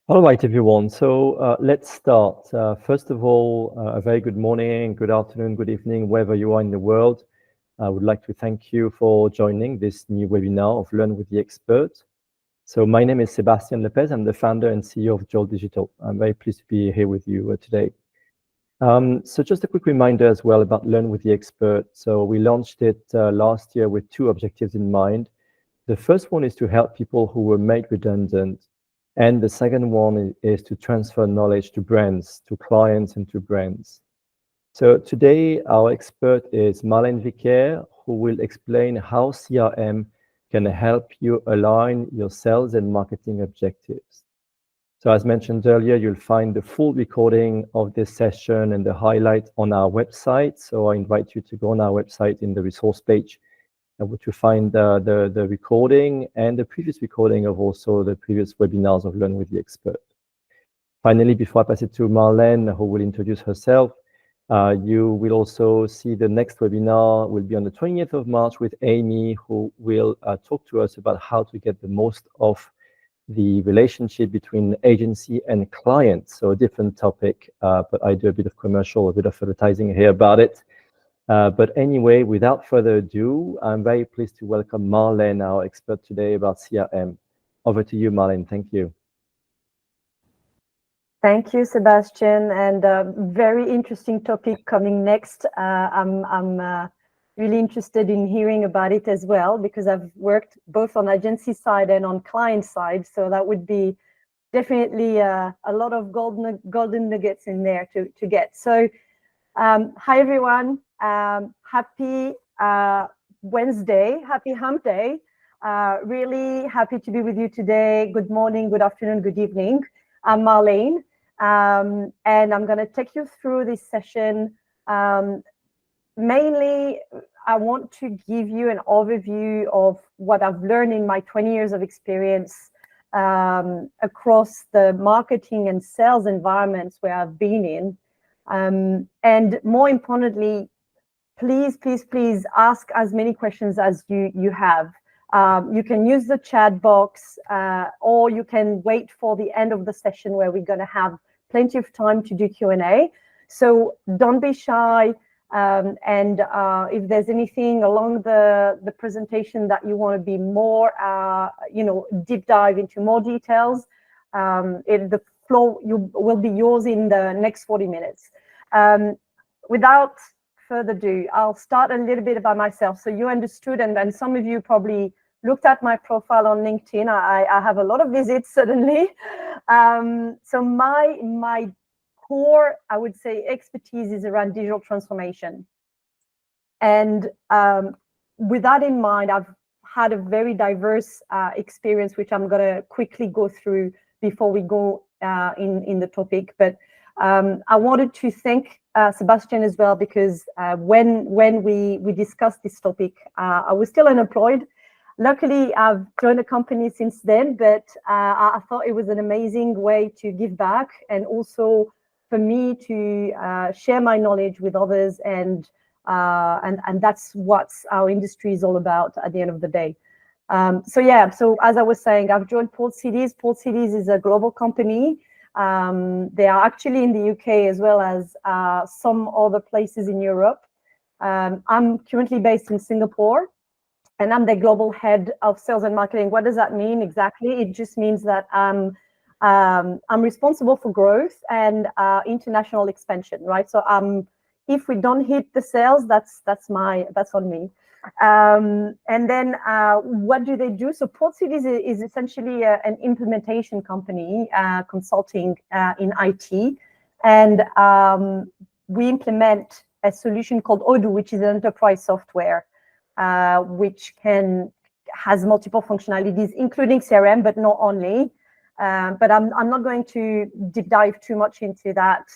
All right, everyone. So let's start. First of all, a very good morning, good afternoon, good evening, wherever you are in the world. I would like to thank you for joining this new webinar of Learn with the Expert. So my name is Sebastian Lopez. I'm the founder and CEO of Jolt Digital. I'm very pleased to be here with you today. So just a quick reminder as well about Learn with the Expert. So we launched it last year with two objectives in mind. The first one is to help people who were made redundant. And the second one is to transfer knowledge to brands, to clients and to brands. So today, our expert is Marlene Vicaire, who will explain how CRM can help you align your sales and marketing objectives. So as mentioned earlier, you'll find the full recording of this session and the highlight on our website. So I invite you to go on our website in the resource page to find the recording and the previous recording of also the previous webinars of Learn with the Expert. Finally, before I pass it to Marlene, who will introduce herself, you will also see the next webinar will be on the 20th of March with Amy, who will talk to us about how to get the most of the relationship between agency and client. So a different topic, but I do a bit of commercial, a bit of advertising here about it. But anyway, without further ado, I'm very pleased to welcome Marlene, our expert today about CRM. Over to you, Marlene. Thank you. Thank you, Sebastian, and very interesting topic coming next. I'm really interested in hearing about it as well, because I've worked both on agency side and on client side, so that would be definitely a lot of golden nuggets in there to get. So hi, everyone. Happy Wednesday, happy hump day. Really happy to be with you today. Good morning, good afternoon, good evening. I'm Marlene, and I'm going to take you through this session. Mainly, I want to give you an overview of what I've learned in my 20 years of experience across the marketing and sales environments where I've been in. And more importantly, please ask as many questions as you have. You can use the chat box, or you can wait for the end of the session where we're going to have plenty of time to do Q&A. So don't be shy. And if there's anything along the presentation that you want to be more, deep dive into more details, the floor will be yours in the next 40 minutes. Without further ado, I'll start a little bit about myself. So you understood, and some of you probably looked at my profile on LinkedIn. I have a lot of visits suddenly. So my core, I would say, expertise is around digital transformation. And with that in mind, I've had a very diverse experience, which I'm going to quickly go through before we go in the topic. But I wanted to thank Sebastian as well, because when we discussed this topic, I was still unemployed. Luckily, I've joined the company since then, but I thought it was an amazing way to give back, and also for me to share my knowledge with others, and that's what our industry is all about at the end of the day. So as I was saying, I've joined Port Cities. Port Cities is a global company. They are actually in the UK as well as some other places in Europe. I'm currently based in Singapore, and I'm the global head of sales and marketing. What does that mean exactly? It just means that I'm responsible for growth and international expansion, right? So if we don't hit the sales, that's on me. And then what do they do? So Port Cities is essentially an implementation company, consulting in IT, and we implement a solution called Odoo, which is an enterprise software, which has multiple functionalities, including CRM, but not only. But I'm not going to deep dive too much into that.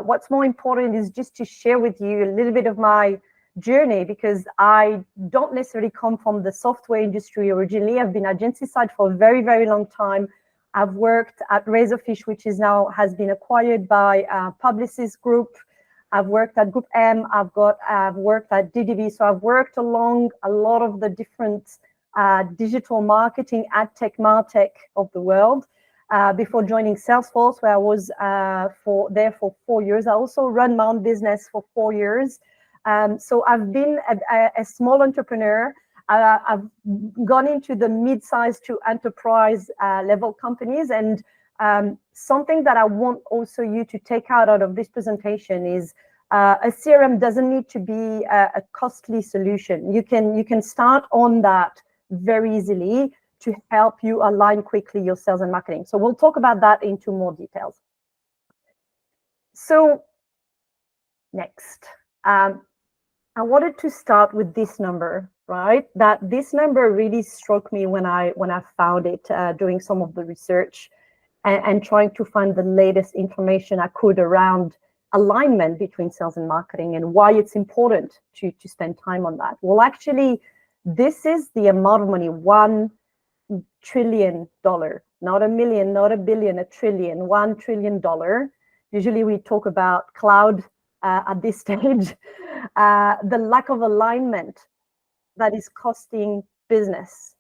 What's more important is just to share with you a little bit of my journey, because I don't necessarily come from the software industry originally. I've been agency side for a very, very long time. I've worked at Razorfish, which has been acquired by Publicis Group. I've worked at Group M. I've worked at DDB. So I've worked along a lot of the different digital marketing, ad tech, martech of the world. before joining Salesforce, where I was there for 4 years. I also run my own business for 4 years. So I've been a small entrepreneur. I've gone into the mid-sized to enterprise level companies. And something that I want also you to take out of this presentation is a CRM doesn't need to be a costly solution. You can start on that very easily to help you align quickly your sales and marketing. So we'll talk about that into more details. So next, I wanted to start with this number, right? That this number really struck me when I found it doing some of the research and trying to find the latest information I could around alignment between sales and marketing and why it's important to spend time on that. Well, actually, this is the amount of money, $1 trillion, not a million, not a billion, a trillion, $1 trillion. Usually we talk about cloud at this stage. The lack of alignment that is costing business,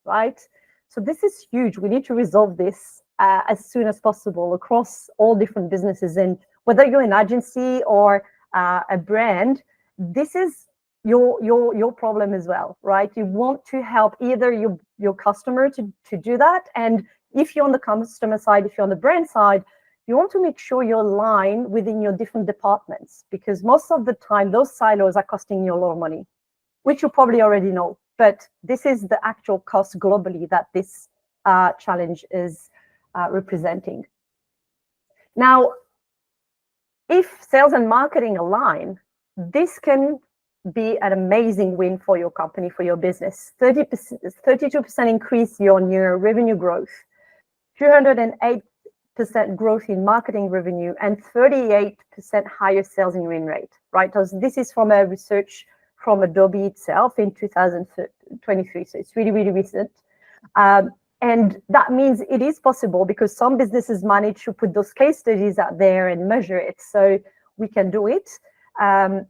right? So this is huge. We need to resolve this as soon as possible across all different businesses. And whether you're an agency or a brand, this is your problem as well, right? You want to help either your customer to do that. And if you're on the customer side, if you're on the brand side, you want to make sure you're aligned within your different departments, because most of the time those silos are costing you a lot of money, which you probably already know. But this is the actual cost globally that this challenge is representing. Now, if sales and marketing align, this can be an amazing win for your company, for your business. 32% increase year-on-year revenue growth, 208% growth in marketing revenue, and 38% higher sales in win rate, right? This is from a research from Adobe itself in 2023. So it's really, really recent. And that means it is possible because some businesses manage to put those case studies out there and measure it. So we can do it. And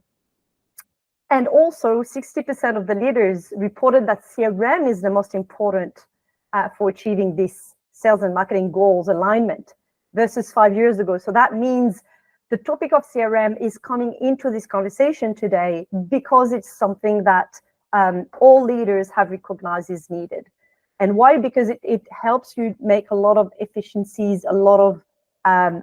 also 60% of the leaders reported that CRM is the most important for achieving this sales and marketing goals alignment versus 5 years ago. So that means the topic of CRM is coming into this conversation today because it's something that all leaders have recognized is needed. And why? Because it helps you make a lot of efficiencies, a lot of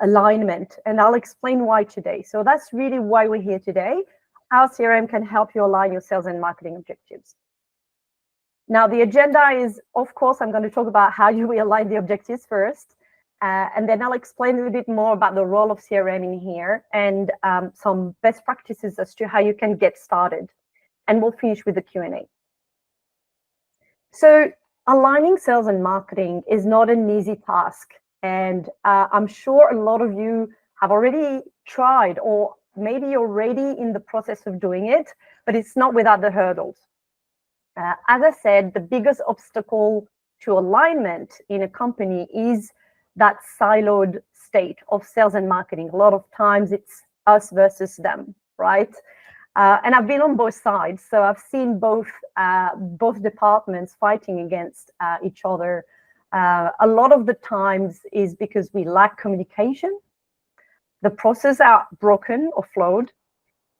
alignment. And I'll explain why today. So that's really why we're here today. How CRM can help you align your sales and marketing objectives. Now, the agenda is, of course, I'm going to talk about how you align the objectives first. And then I'll explain a little bit more about the role of CRM in here and some best practices as to how you can get started. And we'll finish with the Q&A. So aligning sales and marketing is not an easy task. And I'm sure a lot of you have already tried or maybe already in the process of doing it, but it's not without the hurdles. As I said, the biggest obstacle to alignment in a company is that siloed state of sales and marketing. A lot of times it's us versus them, right? And I've been on both sides, so I've seen both departments fighting against each other. A lot of the times is because we lack communication, the processes are broken or flawed,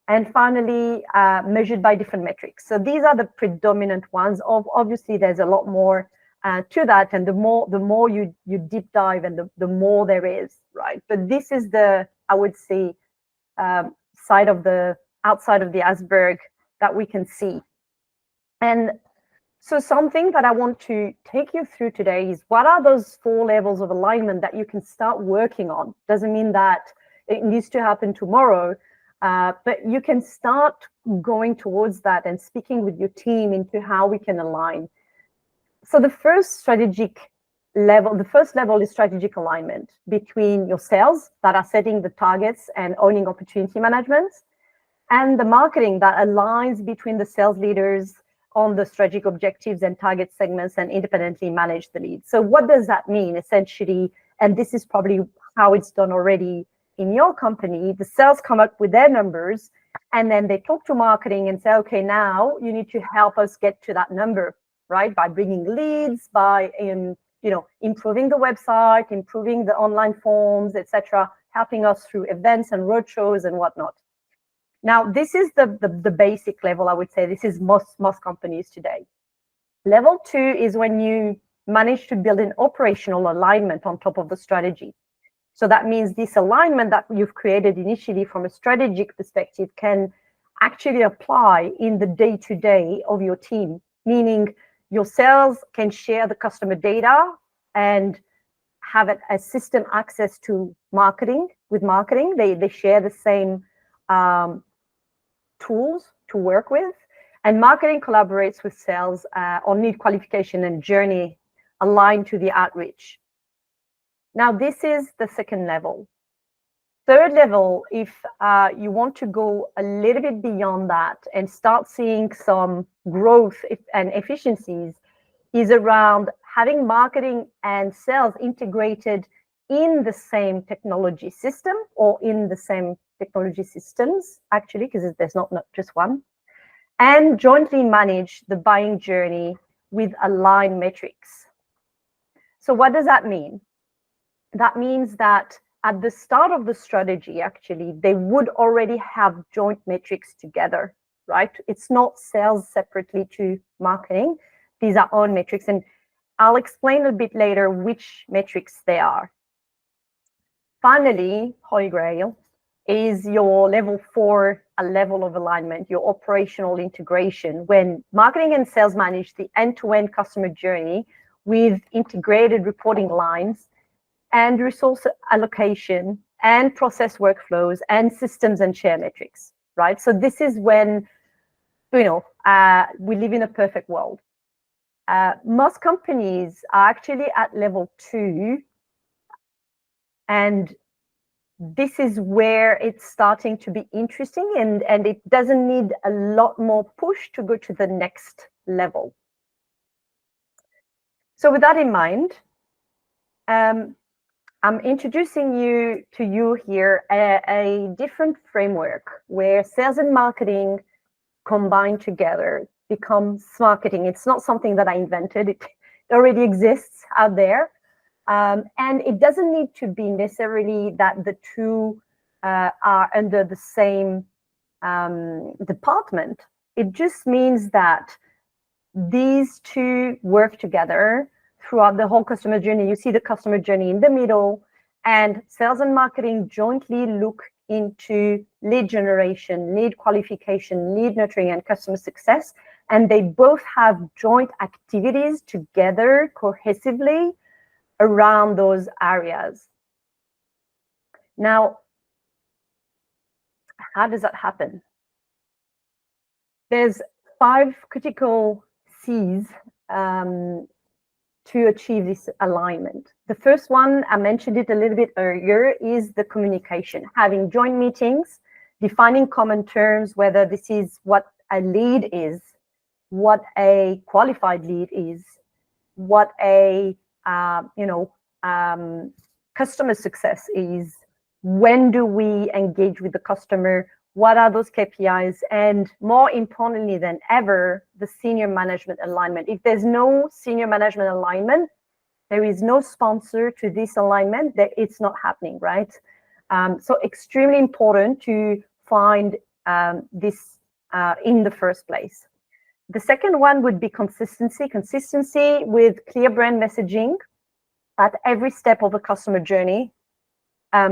and finally measured by different metrics. So these are the predominant ones. Obviously, there's a lot more to that, and the more you deep dive, and the more there is, right? But this is the, I would say, outside of the iceberg that we can see. And so something that I want to take you through today is what are those 4 levels of alignment that you can start working on. Doesn't mean that it needs to happen tomorrow, but you can start going towards that and speaking with your team into how we can align. So the first level is strategic alignment between your sales that are setting the targets and owning opportunity management, and the marketing that aligns between the sales leaders on the strategic objectives and target segments and independently manage the leads. So what does that mean essentially? And this is probably how it's done already in your company. The sales come up with their numbers and then they talk to marketing and say, okay, now you need to help us get to that number, right? By bringing leads, by improving the website, improving the online forms, etc., helping us through events and roadshows and whatnot. Now, this is the basic level, I would say. This is most companies today. Level 2 is when you manage to build an operational alignment on top of the strategy. So that means this alignment that you've created initially from a strategic perspective can actually apply in the day-to-day of your team, meaning your sales can share the customer data and have a system access to marketing. With marketing, they share the same tools to work with, and marketing collaborates with sales on lead qualification and journey aligned to the outreach. Now, this is the second level. Third level, if you want to go a little bit beyond that and start seeing some growth and efficiencies, is around having marketing and sales integrated in the same technology system or in the same technology systems, actually, because there's not just one, and jointly manage the buying journey with aligned metrics. So what does that mean? That means that at the start of the strategy, actually, they would already have joint metrics together, right? It's not sales separately to marketing. These are own metrics, and I'll explain a bit later which metrics they are. Finally, Holy Grail is your level 4, a level of alignment, your operational integration, when marketing and sales manage the end-to-end customer journey with integrated reporting lines and resource allocation and process workflows and systems and share metrics, right? So this is when, we live in a perfect world. Most companies are actually at level 2, and this is where it's starting to be interesting, and it doesn't need a lot more push to go to the next level. So with that in mind, I'm introducing you here a different framework where sales and marketing combined together become Smarketing. It's not something that I invented. It already exists out there. And it doesn't need to be necessarily that the two are under the same department. It just means that these two work together throughout the whole customer journey. You see the customer journey in the middle, and sales and marketing jointly look into lead generation, lead qualification, lead nurturing, and customer success. And they both have joint activities together cohesively around those areas. Now, how does that happen? There's 5 critical C's to achieve this alignment. The first one, I mentioned it a little bit earlier, is the communication. Having joint meetings, defining common terms, whether this is what a lead is, what a qualified lead is, what a customer success is, when do we engage with the customer, what are those KPIs, and more importantly than ever, the senior management alignment. If there's no senior management alignment, there is no sponsor to this alignment, that it's not happening, right? So extremely important to find this in the first place. The second one would be consistency. Consistency with clear brand messaging at every step of the customer journey.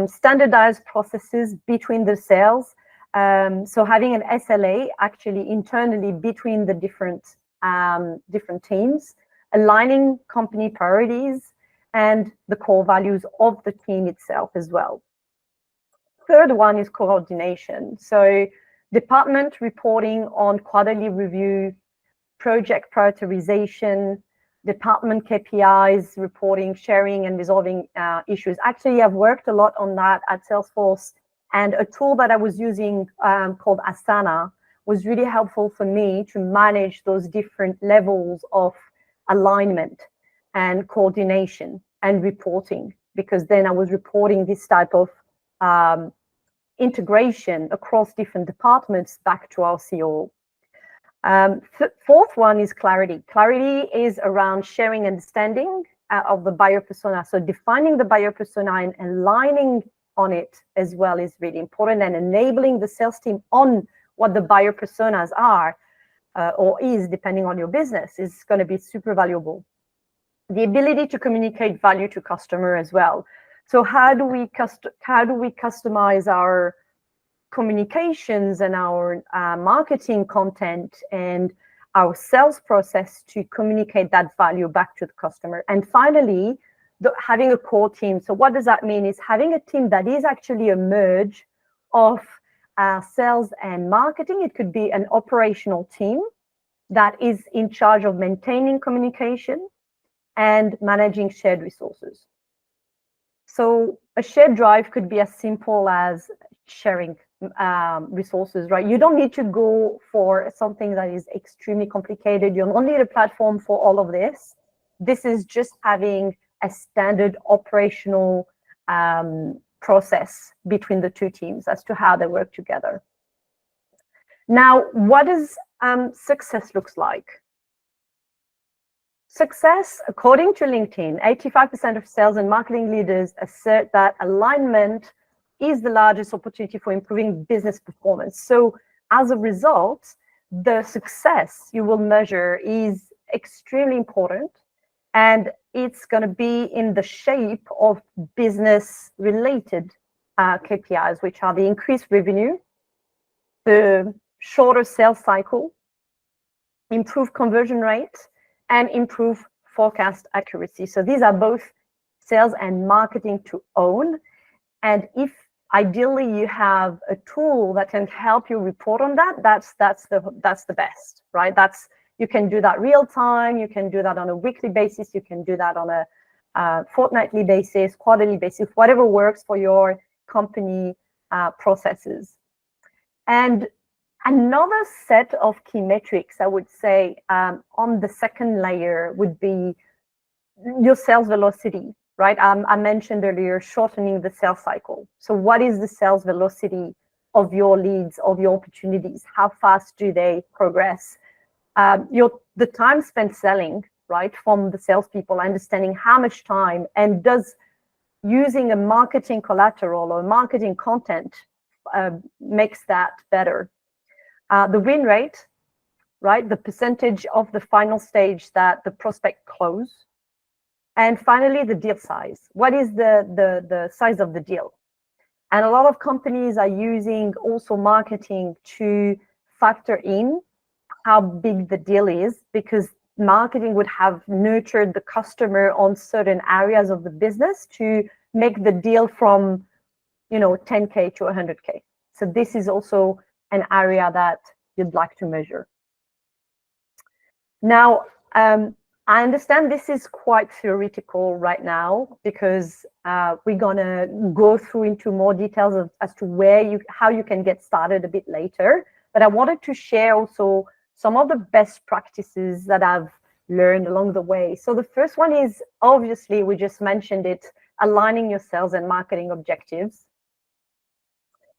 Standardized processes between the sales. So having an SLA actually internally between the different teams, aligning company priorities and the core values of the team itself as well. Third one is coordination. So department reporting on quarterly review, project prioritization, department KPIs, reporting, sharing, and resolving issues. Actually, I've worked a lot on that at Salesforce, and a tool that I was using called Asana was really helpful for me to manage those different levels of alignment and coordination and reporting, because then I was reporting this type of integration across different departments back to our COO. Fourth one is clarity. Clarity is around sharing understanding, of the buyer persona. So defining the buyer persona and aligning on it as well is really important, and enabling the sales team on what the buyer personas are or is, depending on your business, is going to be super valuable. The ability to communicate value to customer as well. So how do we customize our communications and our marketing content and our sales process to communicate that value back to the customer? And finally, having a core team. So what does that mean? Is having a team that is actually a merge of sales and marketing. It could be an operational team that is in charge of maintaining communication and managing shared resources. So a shared drive could be as simple as sharing resources, right? You don't need to go for something that is extremely complicated. You don't need a platform for all of this. This is just having a standard operational process between the two teams as to how they work together. Now, what does success looks like? Success, according to LinkedIn, 85% of sales and marketing leaders assert that alignment is the largest opportunity for improving business performance. So as a result, the success you will measure is extremely important, and it's going to be in the shape of business-related KPIs, which are the increased revenue, the shorter sales cycle, improved conversion rate, and improve forecast accuracy. So these are both sales and marketing to own. And if ideally you have a tool that can help you report on that, that's the best, right? You can do that real time. You can do that on a weekly basis. You can do that on a fortnightly basis, quarterly basis, whatever works for your company processes. And another set of key metrics, I would say, on the second layer would be your sales velocity, right? I mentioned earlier shortening the sales cycle. So what is the sales velocity of your leads, of your opportunities? How fast do they progress? The time spent selling, right, from the salespeople, understanding how much time, and does using a marketing collateral or marketing content makes that better. The win rate, right? The percentage of the final stage that the prospect close. And finally, the deal size. What is the size of the deal? And a lot of companies are using also marketing to factor in how big the deal is, because marketing would have nurtured the customer on certain areas of the business to make the deal from, 10K to 100K. So this is also an area that you'd like to measure. Now, I understand this is quite theoretical right now, because we're gonna go through into more details as to how you can get started a bit later. But I wanted to share also some of the best practices that I've learned along the way. So the first one is, obviously, we just mentioned it, aligning your sales and marketing objectives.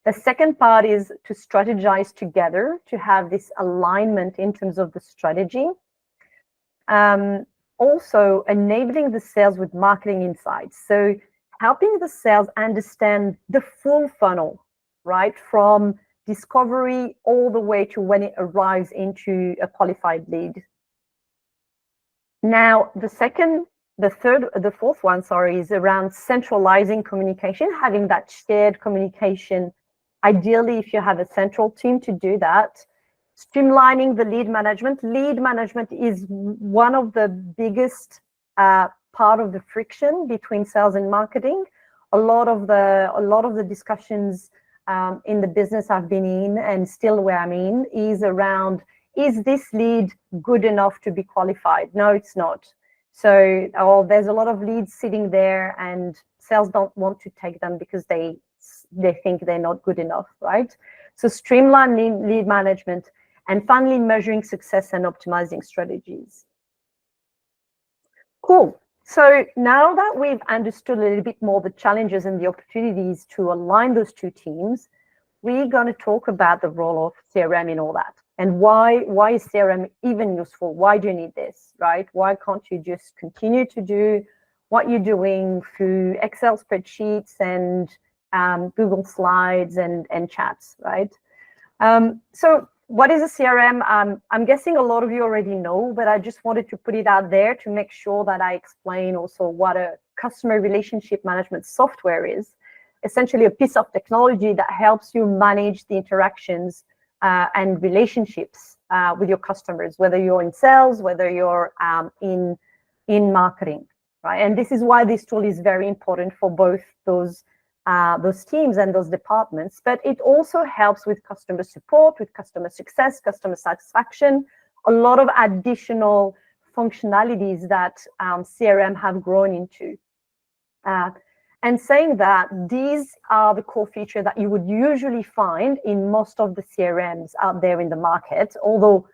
The second part is to strategize together, to have this alignment in terms of the strategy. Also, enabling the sales with marketing insights. So helping the sales understand the full funnel, right? From discovery all the way to when it arrives into a qualified lead. Now, the fourth one, is around centralizing communication, having that shared communication. Ideally, if you have a central team to do that, streamlining the lead management. Lead management is one of the biggest part of the friction between sales and marketing. A lot of the discussions in the business I've been in, and still where I'm in, is around, is this lead good enough to be qualified? No, it's not. So there's a lot of leads sitting there, and sales don't want to take them because they think they're not good enough, right? So streamline lead management, and finally measuring success and optimizing strategies. Cool. So now that we've understood a little bit more the challenges and the opportunities to align those two teams, we're going to talk about the role of CRM in all that. And why is CRM even useful? Why do you need this, right? Why can't you just continue to do what you're doing through Excel spreadsheets and Google Slides and chats, right? So what is a CRM? I'm guessing a lot of you already know, but I just wanted to put it out there to make sure that I explain also what a customer relationship management software is. Essentially a piece of technology that helps you manage the interactions and relationships with your customers, whether you're in sales, whether you're in marketing, right? And this is why this tool is very important for both those teams and those departments, but it also helps with customer support, with customer success, customer satisfaction, a lot of additional functionalities that CRM have grown into. And saying that, these are the core features that you would usually find in most of the CRMs out there in the market, although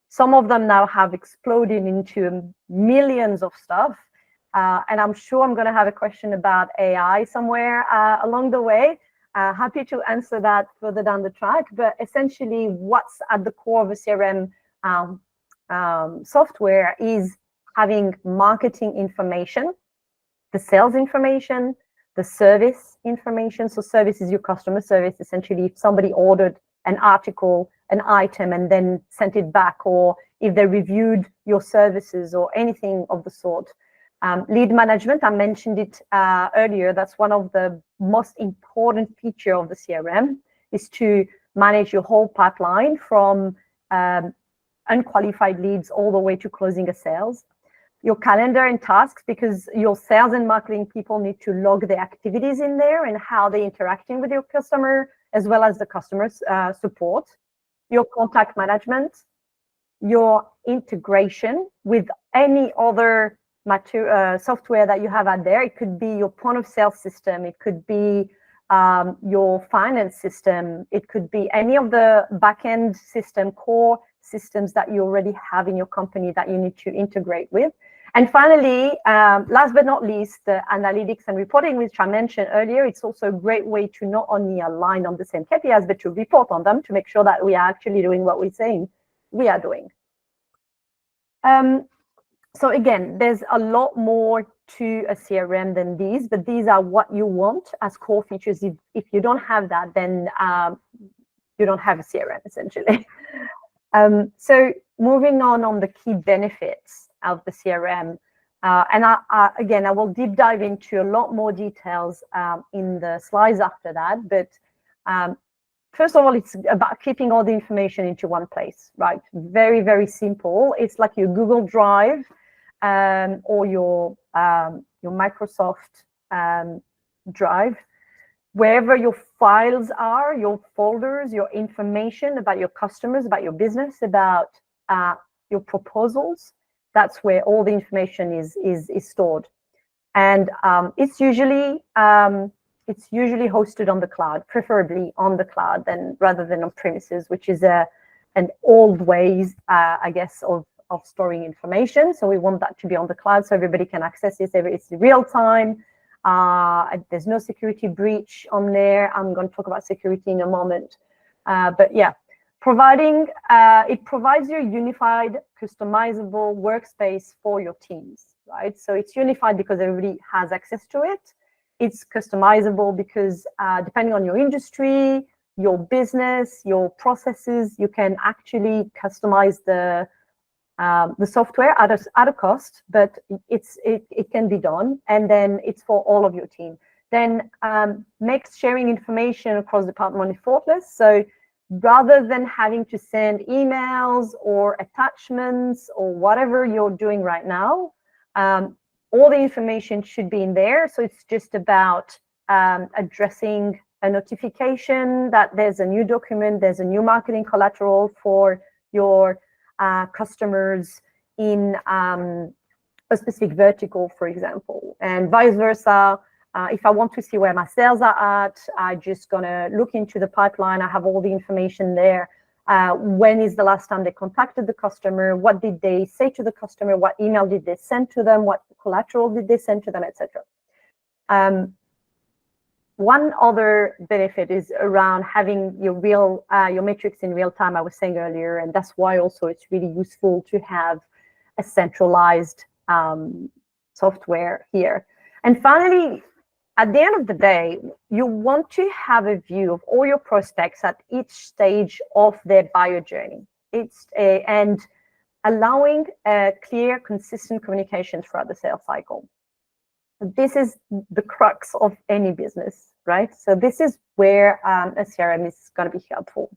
some of them now have exploded into millions of stuff. And I'm sure I'm going to have a question about AI somewhere along the way. Happy to answer that further down the track. But essentially, what's at the core of a CRM software is having marketing information, the sales information, the service information. So service is your customer service. Essentially, if somebody ordered an article, an item, and then sent it back, or if they reviewed your services or anything of the sort. Lead management, I mentioned it earlier. That's one of the most important features of the CRM, is to manage your whole pipeline from unqualified leads all the way to closing a sales. Your calendar and tasks, because your sales and marketing people need to log the activities in there and how they're interacting with your customer, as well as the customer's support. Your contact management, your integration with any other software that you have out there. It could be your point of sale system. It could be your finance system. It could be any of the back-end system, core systems that you already have in your company that you need to integrate with. And finally, last but not least, the analytics and reporting, which I mentioned earlier. It's also a great way to not only align on the same KPIs, but to report on them to make sure that we are actually doing what we're saying we are doing. So again, there's a lot more to a CRM than these, but these are what you want as core features. If you don't have that, then you don't have a CRM, essentially. So moving on the key benefits of the CRM. And again, I will deep dive into a lot more details in the slides after that. But first of all, it's about keeping all the information into one place, right? Very, very simple. It's like your Google Drive or your Microsoft Drive. Wherever your files are, your folders, your information about your customers, about your business, about your proposals, that's where all the information is stored. And it's usually hosted on the cloud, preferably on the cloud rather than on premises, which is an old ways, I guess, of storing information. So we want that to be on the cloud so everybody can access it. It's real time. There's no security breach on there. I'm going to talk about security in a moment. But yeah, it provides you a unified, customizable workspace for your teams, right? So it's unified because everybody has access to it. It's customizable because depending on your industry, your business, your processes, you can actually customize the software at a cost, but it can be done, and then it's for all of your team. Then makes sharing information across department effortless. So rather than having to send emails or attachments or whatever you're doing right now, all the information should be in there. So it's just about addressing a notification that there's a new document, there's a new marketing collateral for your customers in a specific vertical, for example, and vice versa. If I want to see where my sales are at, I'm just gonna look into the pipeline. I have all the information there. When is the last time they contacted the customer? What did they say to the customer? What email did they send to them? What collateral did they send to them, etc. One other benefit is around having your metrics in real time, I was saying earlier, and that's why also it's really useful to have a centralized software here. And finally, at the end of the day, you want to have a view of all your prospects at each stage of their buyer journey. And allowing clear, consistent communication throughout the sales cycle. This is the crux of any business, right? So this is where a CRM is going to be helpful.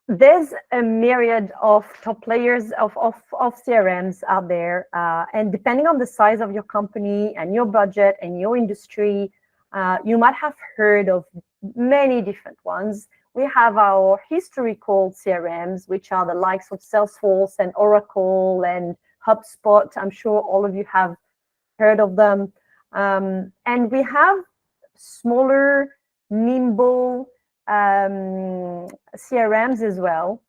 There's a myriad of top players of CRMs out there. And depending on the size of your company and your budget and your industry, you might have heard of many different ones. We have our historical CRMs, which are the likes of Salesforce and Oracle and HubSpot. I'm sure all of you have heard of them. And we have smaller, nimble CRMs as well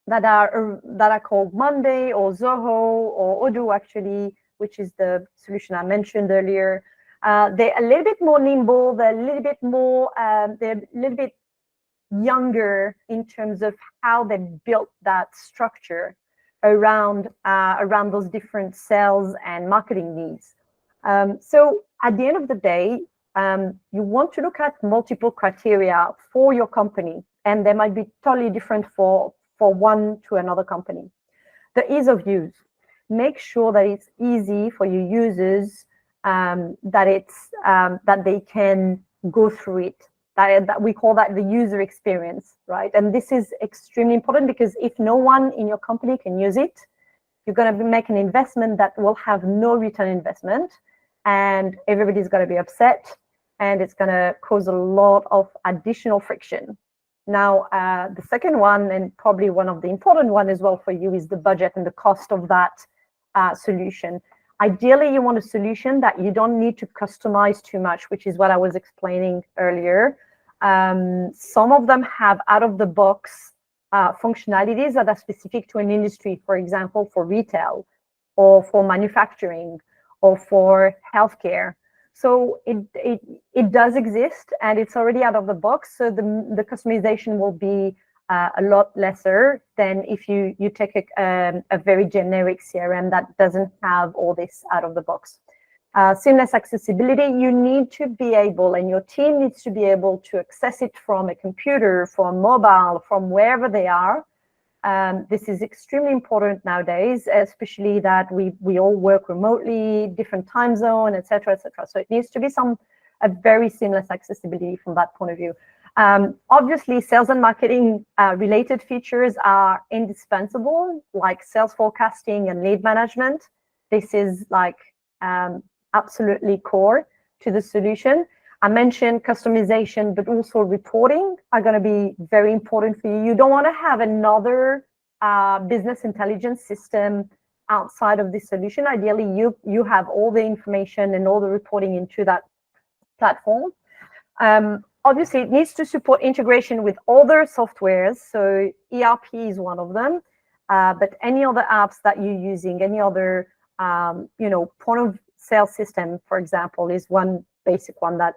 that are called Monday or Zoho or Odoo, actually, which is the solution I mentioned earlier. They're a little bit more nimble. They're a little bit more. They're a little bit younger in terms of how they built that structure around those different sales and marketing needs. So at the end of the day, you want to look at multiple criteria for your company, and they might be totally different for one to another company. The ease of use. Make sure that it's easy for your users, that they can go through it. That we call that the user experience, right? And this is extremely important because if no one in your company can use it, you're going to make an investment that will have no return investment, and everybody's going to be upset, and it's going to cause a lot of additional friction. Now, the second one, and probably one of the important one as well for you, is the budget and the cost of that solution. Ideally, you want a solution that you don't need to customize too much, which is what I was explaining earlier. Some of them have out-of-the-box functionalities that are specific to an industry, for example, for retail or for manufacturing or for healthcare. So it does exist, and it's already out of the box. So the customization will be a lot lesser than if you take a very generic CRM that doesn't have all this out of the box. Seamless accessibility, you need to be able, and your team needs to be able to access it from a computer, from mobile, from wherever they are. This is extremely important nowadays, especially that we all work remotely, different time zone, et cetera, et cetera. So it needs to be a very seamless accessibility from that point of view. Obviously, sales and marketing related features are indispensable, like sales forecasting and lead management. This is like absolutely core to the solution. I mentioned customization, but also reporting are going to be very important for you. You don't want to have another business intelligence system outside of this solution. Ideally, you have all the information and all the reporting into that platform. Obviously, it needs to support integration with other softwares. So ERP is one of them, but any other apps that you're using, any other point of sale system, for example, is one basic one that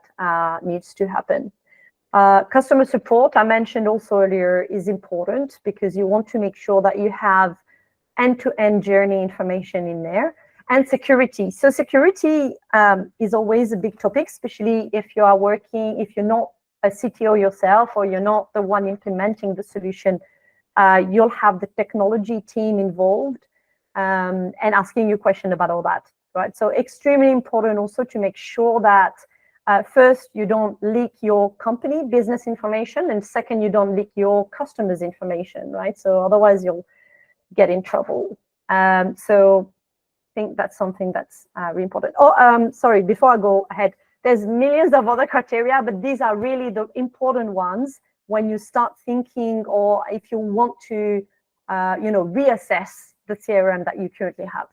needs to happen. Customer support, I mentioned also earlier, is important because you want to make sure that you have end-to-end journey information in there. And security. So security is always a big topic, especially if you're not a CTO yourself or you're not the one implementing the solution. You'll have the technology team involved and asking you questions about all that, right? So extremely important also to make sure that first, you don't leak your company business information, and second, you don't leak your customers' information, right? So otherwise, you'll get in trouble. So I think that's something that's really important. Sorry, before I go ahead, there's millions of other criteria, but these are really the important ones when you start thinking, or if you want to, reassess the CRM that you currently have.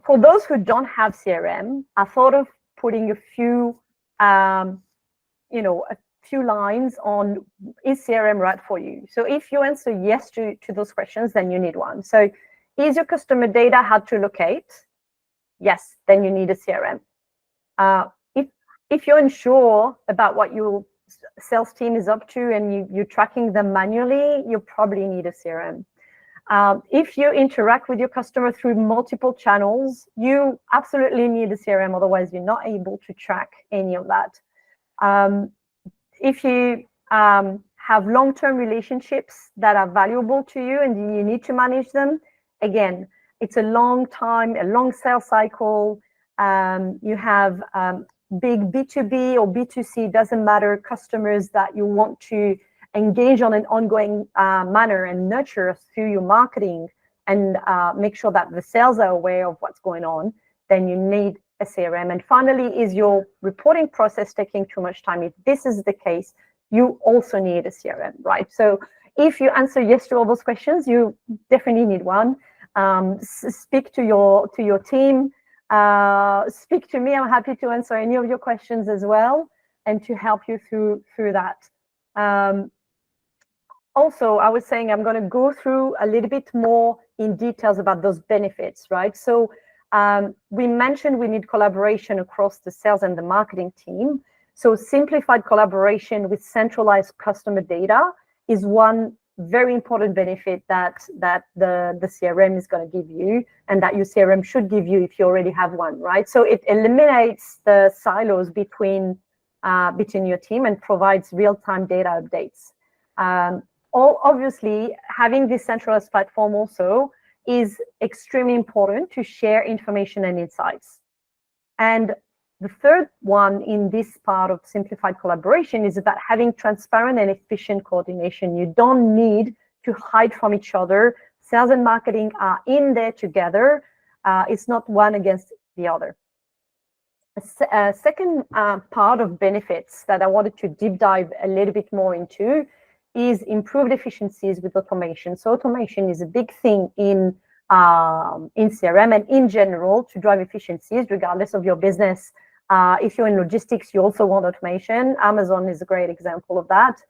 For those who don't have CRM, I thought of putting a few lines on, is CRM right for you? So if you answer yes to those questions, then you need one. So is your customer data hard to locate? Yes, then you need a CRM. If you're unsure about what your sales team is up to and you're tracking them manually, you probably need a CRM. If you interact with your customer through multiple channels, you absolutely need a CRM, otherwise you're not able to track any of that. If you have long-term relationships that are valuable to you and you need to manage them, again, it's a long time, a long sales cycle. You have big B2B or B2C, doesn't matter, customers that you want to engage on an ongoing manner and nurture through your marketing and make sure that the sales are aware of what's going on, then you need a CRM. And finally, is your reporting process taking too much time? If this is the case, you also need a CRM, right? So if you answer yes to all those questions, you definitely need one. Speak to your team, speak to me. I'm happy to answer any of your questions as well and to help you through that. Also, I was saying I'm going to go through a little bit more in details about those benefits, right? So we mentioned we need collaboration across the sales and the marketing team. So simplified collaboration with centralized customer data is one very important benefit that the CRM is going to give you, and that your CRM should give you if you already have one, right? So it eliminates the silos between your team and provides real-time data updates. Obviously, having this centralized platform also is extremely important to share information and insights. And the third one in this part of simplified collaboration is about having transparent and efficient coordination. You don't need to hide from each other. Sales and marketing are in there together. It's not one against the other. A second part of benefits that I wanted to deep dive a little bit more into is improved efficiencies with automation. So automation is a big thing in CRM and in general to drive efficiencies regardless of your business. If you're in logistics, you also want automation. Amazon is a great example of that.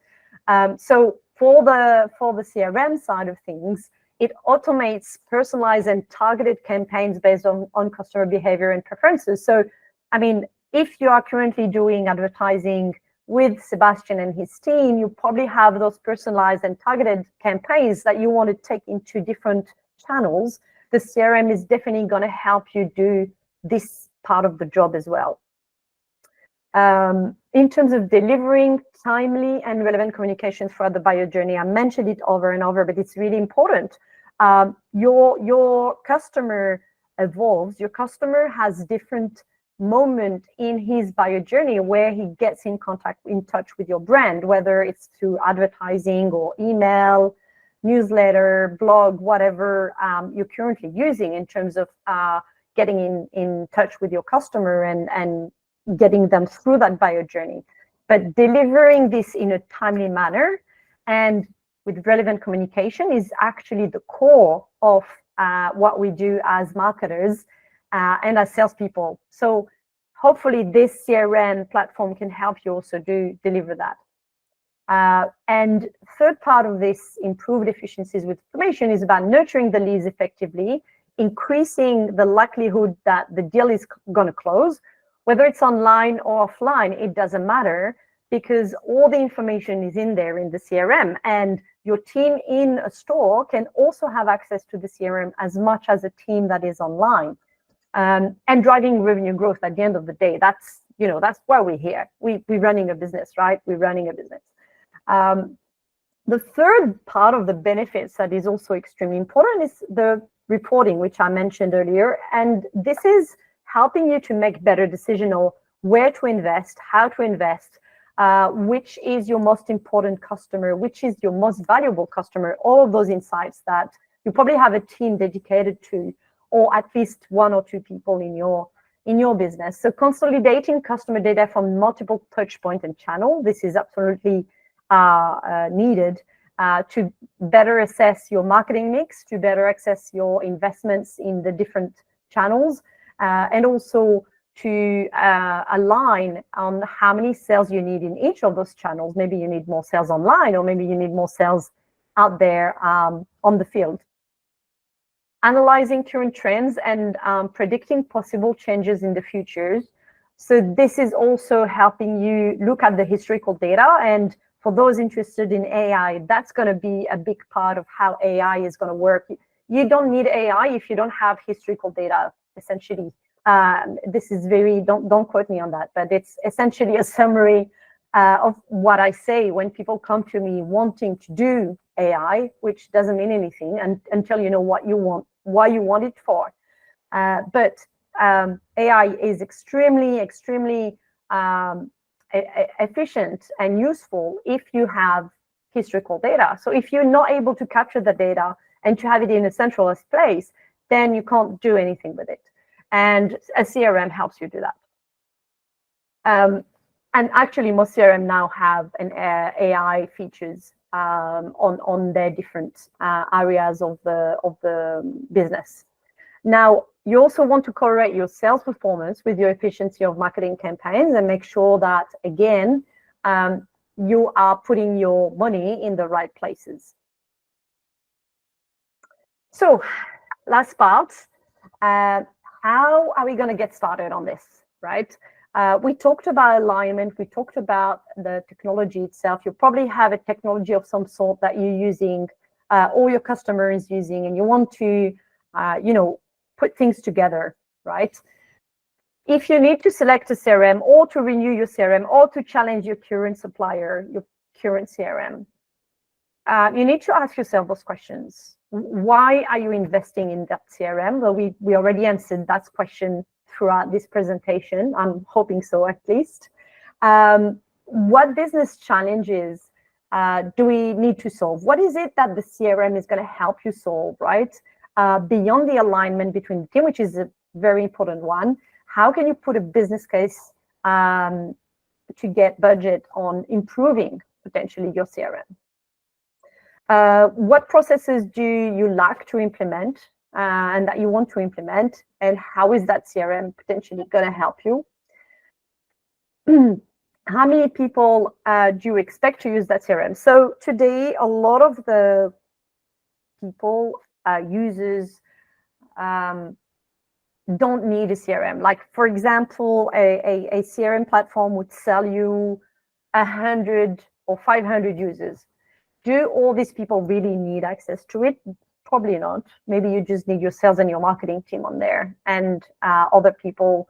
So for the CRM side of things, it automates personalized and targeted campaigns based on customer behavior and preferences. So, I mean, if you are currently doing advertising with Sebastian and his team, you probably have those personalized and targeted campaigns that you want to take into different channels. The CRM is definitely going to help you do this part of the job as well. In terms of delivering timely and relevant communication throughout the buyer journey, I mentioned it over and over, but it's really important. Your customer evolves. Your customer has different moment in his buyer journey where he gets in touch with your brand, whether it's through advertising or email, newsletter, blog, whatever you're currently using in terms of getting in touch with your customer and getting them through that buyer journey. But delivering this in a timely manner and with relevant communication is actually the core of what we do as marketers and as salespeople. So hopefully this CRM platform can help you also deliver that. And third part of this improved efficiencies with automation is about nurturing the leads effectively, increasing the likelihood that the deal is going to close. Whether it's online or offline, it doesn't matter, because all the information is in there in the CRM, and your team in a store can also have access to the CRM as much as a team that is online. And driving revenue growth at the end of the day, that's why we're here. We're running a business, right? We're running a business. The third part of the benefits that is also extremely important is the reporting, which I mentioned earlier. And this is helping you to make better decisions on where to invest, how to invest, which is your most important customer, which is your most valuable customer, all of those insights that you probably have a team dedicated to, or at least one or two people in your business. So consolidating customer data from multiple touch points and channels, this is absolutely needed to better assess your marketing mix, to better assess your investments in the different channels, and also to align on how many sales you need in each of those channels. Maybe you need more sales online, or maybe you need more sales out there on the field. Analyzing current trends and predicting possible changes in the future. So this is also helping you look at the historical data and for those interested in AI, that's going to be a big part of how AI is going to work. You don't need AI if you don't have historical data, essentially. This is don't quote me on that, but it's essentially a summary of what I say when people come to me wanting to do AI, which doesn't mean anything until you know what you want, why you want it for. But AI is extremely efficient and useful if you have historical data. So if you're not able to capture the data and to have it in a centralized place, then you can't do anything with it. And a CRM helps you do that. And actually, most CRM now have an AI features on their different areas of the business. Now, you also want to correlate your sales performance with your efficiency of marketing campaigns and make sure that, again, you are putting your money in the right places. So, last part, how are we going to get started on this, right? We talked about alignment. We talked about the technology itself. You probably have a technology of some sort that you're using or your customer is using, and you want to, put things together, right? If you need to select a CRM or to renew your CRM or to challenge your current supplier, your current CRM, you need to ask yourself those questions. Why are you investing in that CRM? Well, we already answered that question throughout this presentation. I'm hoping so, at least. What business challenges do we need to solve? What is it that the CRM is going to help you solve, right? Beyond the alignment between the team, which is a very important one, how can you put a business case to get budget on improving potentially your CRM? What processes do you lack to implement and that you want to implement, and how is that CRM potentially going to help you? How many people do you expect to use that CRM? So today, a lot of the people, users, don't need a CRM. Like, for example, a CRM platform would sell you 100 or 500 users. Do all these people really need access to it? Probably not. Maybe you just need your sales and your marketing team on there, and other people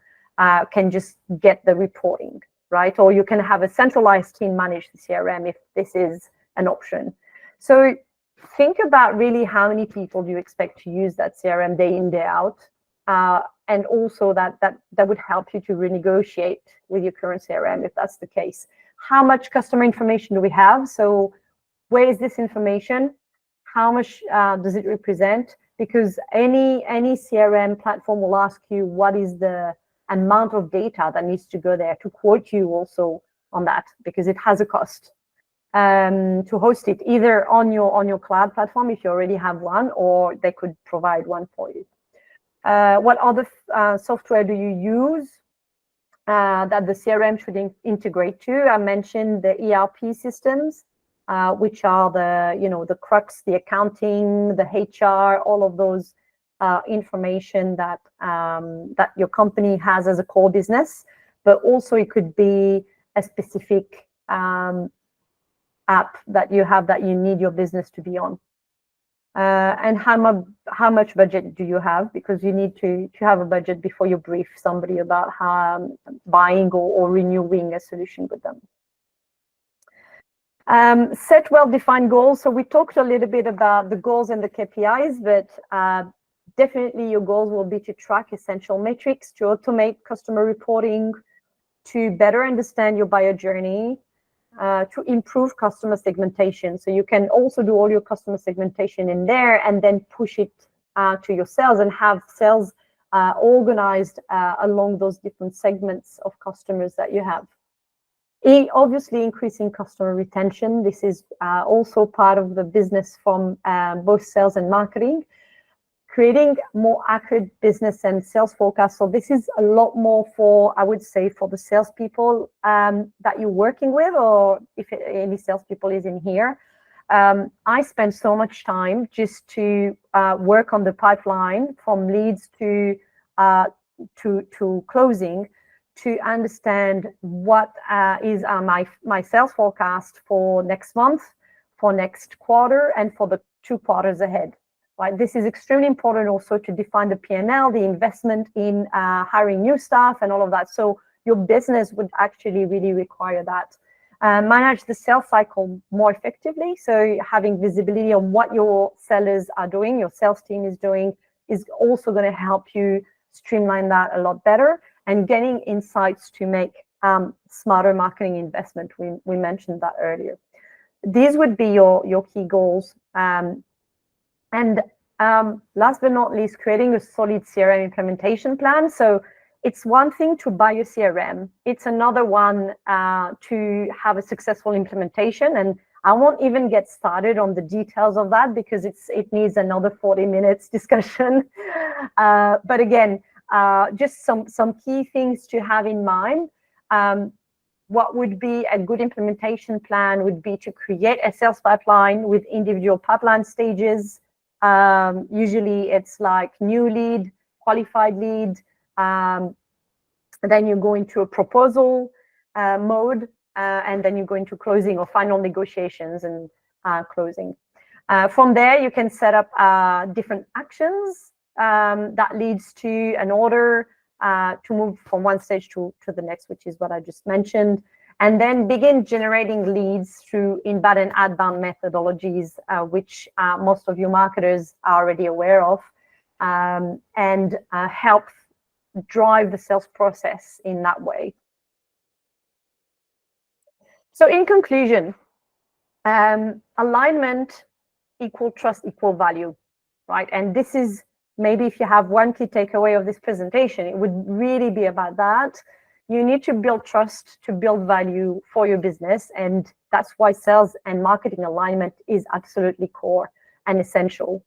can just get the reporting, right? Or you can have a centralized team manage the CRM if this is an option. So think about really how many people do you expect to use that CRM day in, day out, and also that would help you to renegotiate with your current CRM if that's the case. How much customer information do we have? So where is this information? How much does it represent? Because any CRM platform will ask you what is the amount of data that needs to go there to quote you also on that, because it has a cost to host it, either on your cloud platform if you already have one, or they could provide one for you. What other software do you use that the CRM should integrate to? I mentioned the ERP systems, which are the crux, the accounting, the HR, all of those information that your company has as a core business. But also it could be a specific app that you have that you need your business to be on. And how much budget do you have? Because you need to have a budget before you brief somebody about buying or renewing a solution with them. Set well-defined goals. So we talked a little bit about the goals and the KPIs, but definitely your goals will be to track essential metrics, to automate customer reporting, to better understand your buyer journey, to improve customer segmentation. So you can also do all your customer segmentation in there and then push it to your sales and have sales organized along those different segments of customers that you have. Obviously, increasing customer retention. This is also part of the business from both sales and marketing. Creating more accurate business and sales forecasts. So this is a lot more for, I would say, for the salespeople that you're working with, or if any salespeople is in here. I spend so much time just to work on the pipeline from leads to closing, to understand what is my sales forecast for next month, for next quarter, and for the 2 quarters ahead. Right? This is extremely important also to define the P&L, the investment in hiring new staff and all of that. So your business would actually really require that. Manage the sales cycle more effectively. So having visibility on what your sellers are doing, your sales team is doing, is also going to help you streamline that a lot better, and getting insights to make smarter marketing investment. We mentioned that earlier. These would be your key goals. And last but not least, creating a solid CRM implementation plan. So it's one thing to buy a CRM. It's another one to have a successful implementation. And I won't even get started on the details of that because it needs another 40 minutes discussion. But again, just some key things to have in mind. What would be a good implementation plan would be to create a sales pipeline with individual pipeline stages. Usually it's like new lead, qualified lead, then you go into a proposal mode, and then you go into closing or final negotiations and closing. From there, you can set up different actions that leads to an order to move from one stage to the next, which is what I just mentioned. And then begin generating leads through inbound and outbound methodologies, which most of you marketers are already aware of, and help drive the sales process in that way. So in conclusion, alignment equal trust equal value, right? And this is maybe if you have one key takeaway of this presentation, it would really be about that. You need to build trust to build value for your business. And that's why sales and marketing alignment is absolutely core and essential.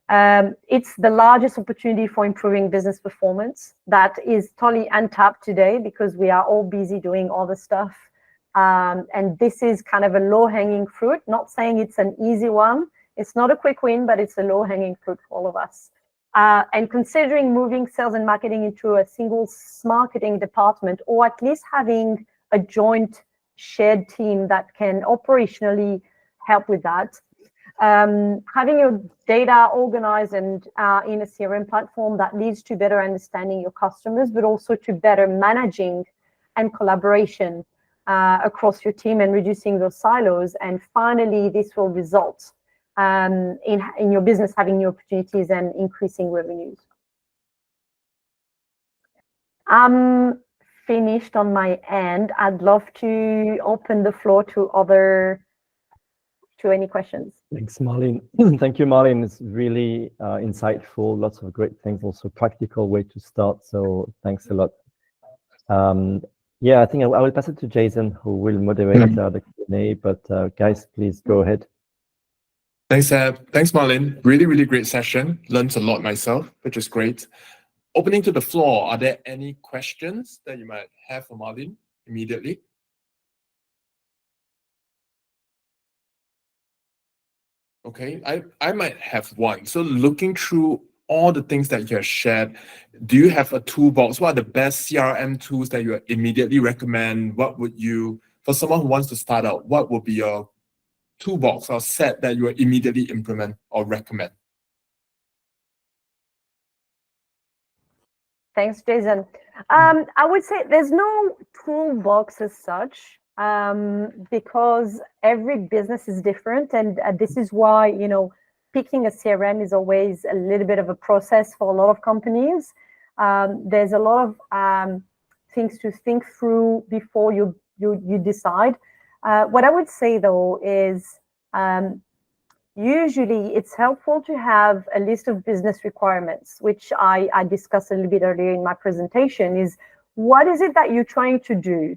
It's the largest opportunity for improving business performance that is totally untapped today because we are all busy doing all the stuff. And this is kind of a low-hanging fruit, not saying it's an easy one. It's not a quick win, but it's a low-hanging fruit for all of us. And considering moving sales and marketing into a single Smarketing department, or at least having a joint shared team that can operationally help with that. Having your data organized and in a CRM platform that leads to better understanding your customers, but also to better managing and collaboration across your team and reducing those silos. And finally, this will result in your business having new opportunities and increasing revenues. I'm finished on my end. I'd love to open the floor to any questions. Thanks, Marlene. Thank you, Marlene. It's really insightful. Lots of great things. Also, practical way to start. So thanks a lot. Yeah, I think I will pass it to Jason, who will moderate the Q&A. But guys, please go ahead. Thanks, thanks, Marlene. Really, really great session. Learned a lot myself, which is great. Opening to the floor, are there any questions that you might have for Marlene immediately? Okay, I might have one. So looking through all the things that you have shared, do you have a toolbox? What are the best CRM tools that you immediately recommend? What would you, for someone who wants to start out, what would be your toolbox or set that you will immediately implement or recommend? Thanks, Jason. I would say there's no toolbox as such, because every business is different. And this is why, picking a CRM is always a little bit of a process for a lot of companies. There's a lot of things to think through before you decide. What I would say, though, is usually it's helpful to have a list of business requirements, which I discussed a little bit earlier in my presentation, is what is it that you're trying to do?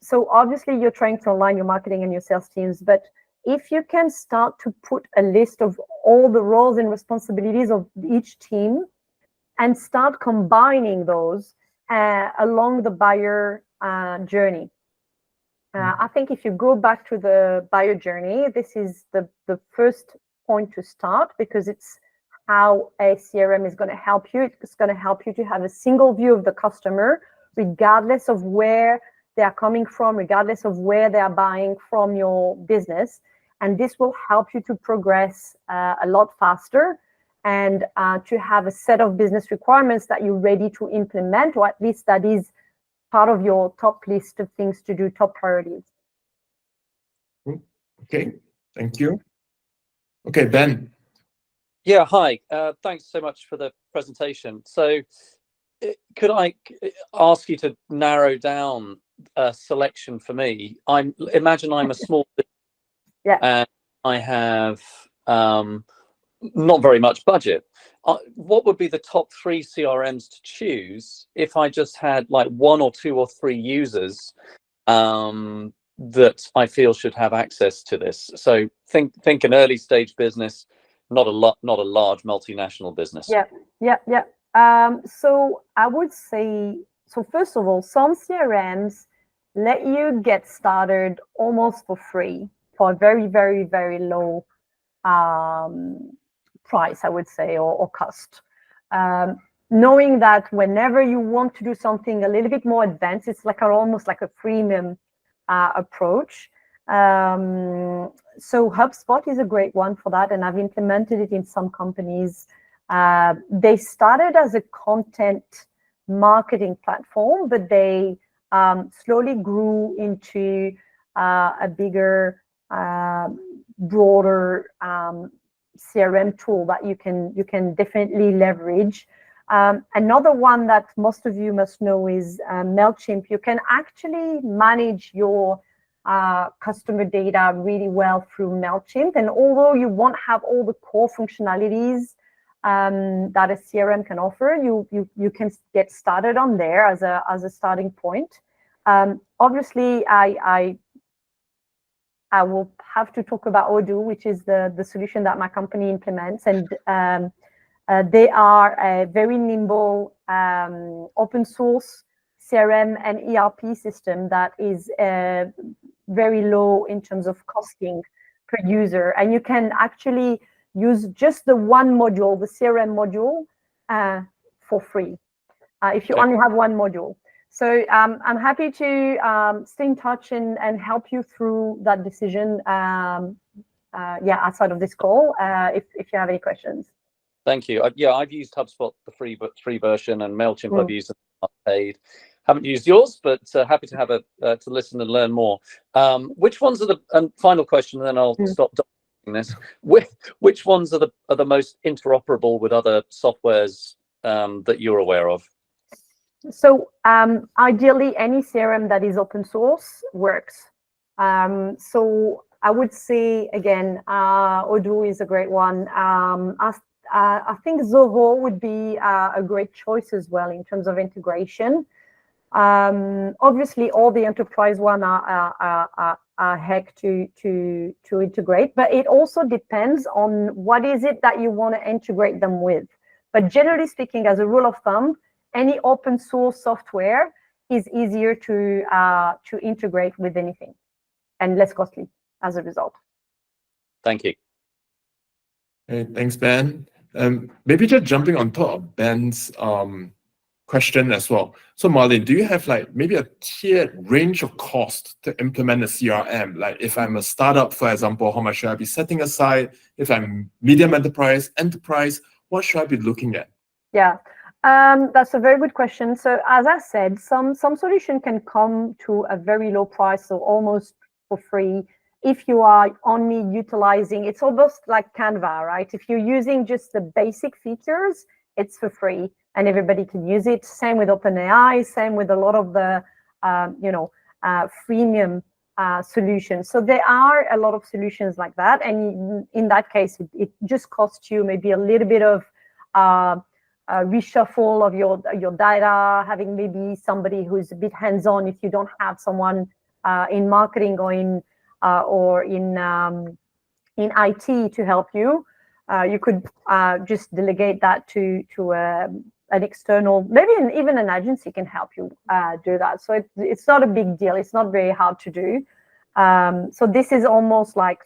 So obviously you're trying to align your marketing and your sales teams, but if you can start to put a list of all the roles and responsibilities of each team and start combining those along the buyer journey. I think if you go back to the buyer journey, this is the first point to start, because it's how a CRM is going to help you. It's going to help you to have a single view of the customer regardless of where they are coming from, regardless of where they are buying from your business. And this will help you to progress a lot faster and to have a set of business requirements that you're ready to implement, or at least that is part of your top list of things to do, top priorities. Okay, thank you. Okay, Ben. Yeah, hi. Thanks so much for the presentation. So could I ask you to narrow down a selection for me? Imagine I'm a small business, yeah, and I have not very much budget. What would be the top 3 CRMs to choose if I just had like 1 or 2 or 3 users that I feel should have access to this? So think an early stage business, not a large multinational business. Yeah. So I would say, so first of all, some CRMs let you get started almost for free for a very, very, very low price, I would say, or cost. Knowing that whenever you want to do something a little bit more advanced, it's like almost like a freemium approach. So HubSpot is a great one for that, and I've implemented it in some companies. They started as a content marketing platform, but they slowly grew into a bigger, broader CRM tool that you can definitely leverage. Another one that most of you must know is MailChimp. You can actually manage your customer data really well through MailChimp, and although you won't have all the core functionalities that a CRM can offer, you can get started on there as a starting point. Obviously, I will have to talk about Odoo, which is the solution that my company implements, and they are a very nimble open source CRM and ERP system that is very low in terms of costing per user, and you can actually use just the one module, the CRM module, for free if you only have one module. So I'm happy to stay in touch and help you through that decision. Outside of this call, if you have any questions. Thank you. I've used HubSpot, the free version, and MailChimp I've used paid. Haven't used yours, but happy to have to listen and learn more. Which ones are and final question, and then I'll stop doing this. Which ones are the most interoperable with other softwares that you're aware of? So ideally, any CRM that is open source works. So I would say, again, Odoo is a great one. I think Zoho would be a great choice as well in terms of integration. Obviously, all the enterprise one are heck to integrate, but it also depends on what is it that you want to integrate them with. But generally speaking, as a rule of thumb, any open source software is easier to integrate with anything and less costly as a result. Thank you. Hey, thanks, Ben. Maybe just jumping on top of Ben's question as well. So Marlene, do you have like maybe a tiered range of cost to implement a CRM? Like if I'm a startup, for example, how much should I be setting aside? If I'm medium enterprise, what should I be looking at? Yeah, that's a very good question. So as I said, some solution can come to a very low price, so almost for free. If you are only utilizing, it's almost like Canva, right? If you're using just the basic features, it's for free and everybody can use it. Same with OpenAI, same with a lot of the, freemium solutions. So there are a lot of solutions like that. And in that case, it just costs you maybe a little bit of reshuffle of your data, having maybe somebody who's a bit hands-on if you don't have someone in marketing or in IT to help you. You could just delegate that to an external, maybe even an agency can help you do that. So it's not a big deal. It's not very hard to do. So this is almost like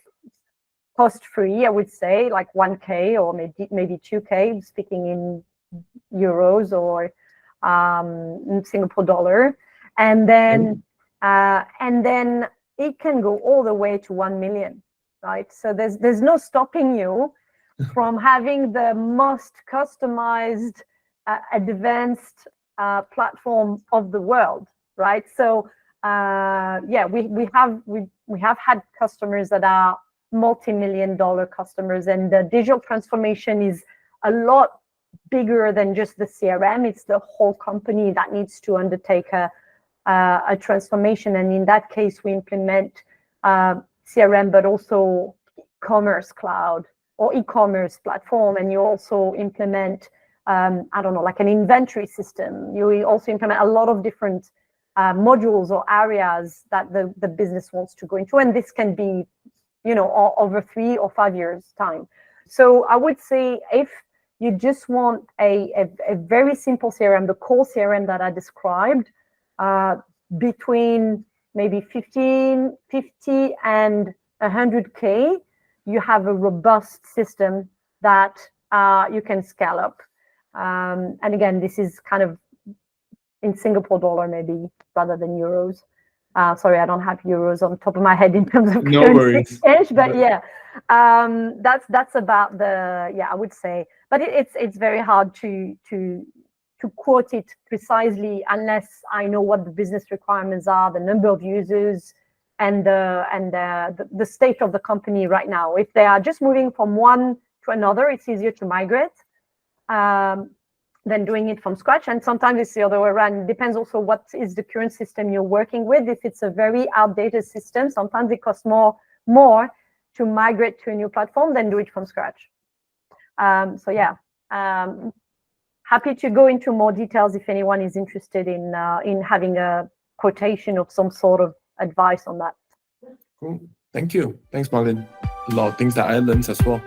cost-free, I would say, like 1K or maybe 2K, speaking in euros, or Singapore dollar, and then it can go all the way to 1 million, right? So there's no stopping you from having the most customized, advanced platform of the world, right? So yeah, we have had customers that are multi-million-dollar customers, and the digital transformation is a lot bigger than just the CRM. It's the whole company that needs to undertake a transformation, and in that case, we implement CRM, but also commerce cloud or e-commerce platform, and you also implement I don't know, like an inventory system. You also implement a lot of different modules or areas that the business wants to go into, and this can be, you know, over 3 or 5 years time. So I would say if you just want a very simple CRM, the core CRM that I described, between maybe 50 and 100K, you have a robust system that you can scale up. And again, this is kind of in Singapore dollar maybe rather than euros. Sorry, I don't have euros on top of my head in terms of currency exchange, but yeah, that's about the, yeah, I would say, but it's very hard to quote it precisely unless I know what the business requirements are, the number of users, and the state of the company right now. If they are just moving from one to another, it's easier to migrate than doing it from scratch. And sometimes it's the other way around. It depends also what is the current system you're working with. If it's a very outdated system, sometimes it costs more to migrate to a new platform than do it from scratch. So yeah, happy to go into more details if anyone is interested in having a quotation of some sort of advice on that. Cool. Thank you. Thanks, Marlene. A lot of things that I learned as well.